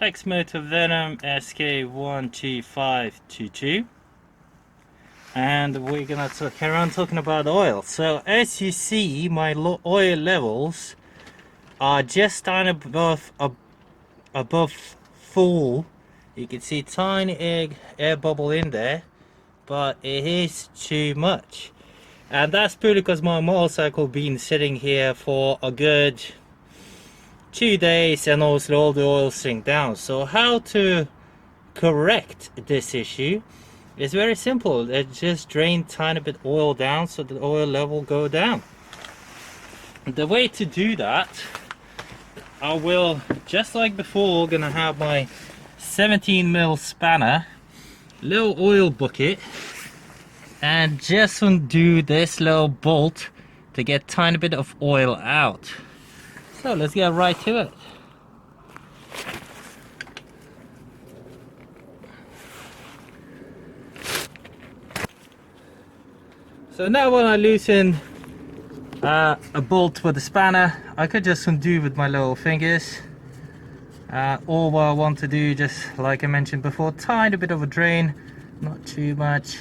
Lexmoto Venom SK125-22, and we're gonna carry on talking about oil. So as you see, my oil levels are just down above full. You can see tiny air bubble in there, but it is too much, and that's purely because my motorcycle been sitting here for a good 2 days, and also all the oil sink down. So how to correct this issue is very simple. Just drain tiny bit oil down so the oil level go down. The way to do that, I will, just like before, gonna have my 17mm spanner, little oil bucket, and just undo this little bolt to get tiny bit of oil out. So let's get right to it. So now when I loosen a bolt with the spanner, I could just undo with my little fingers. All what I want to do, just like I mentioned before, tiny bit of a drain, not too much.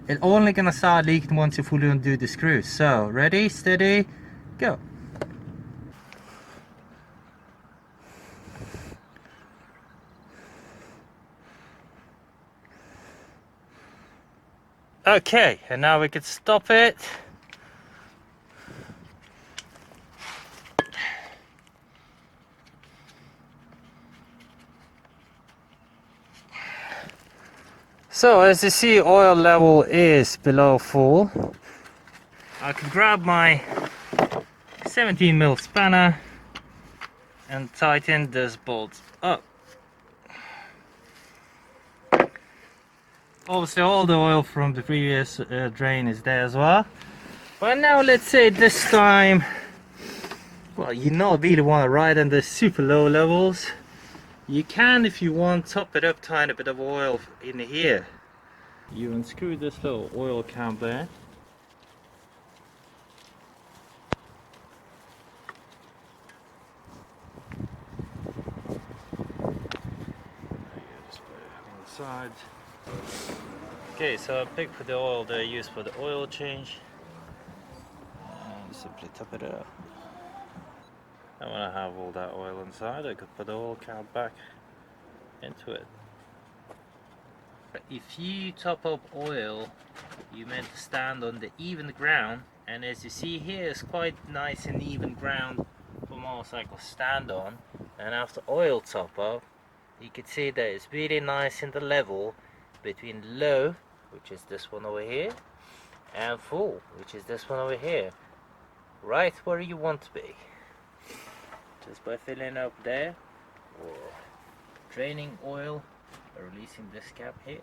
It's only gonna start leaking once you fully undo the screws. So ready, steady, go. Okay, and now we can stop it. So as you see, oil level is below full. I can grab my 17mm spanner and tighten this bolt up. Obviously all the oil from the previous drain is there as well. But now let's say this time, well, you not really want to ride on the super low levels. You can, if you want, top it up tiny bit of oil in here. You unscrew this little oil cap there. Just put it on the side. Okay, so I picked for the oil that I use for the oil change, and simply top it up. And when I have all that oil inside, I could put the oil cap back into it. If you top up oil, you meant to stand on the even ground, and as you see here, it's quite nice and even ground for motorcycle stand on. And after oil top up, you can see that it's really nice in the level between low, which is this one over here, and full, which is this one over here, right where you want to be. Just by filling up there, or draining oil, or releasing this cap here.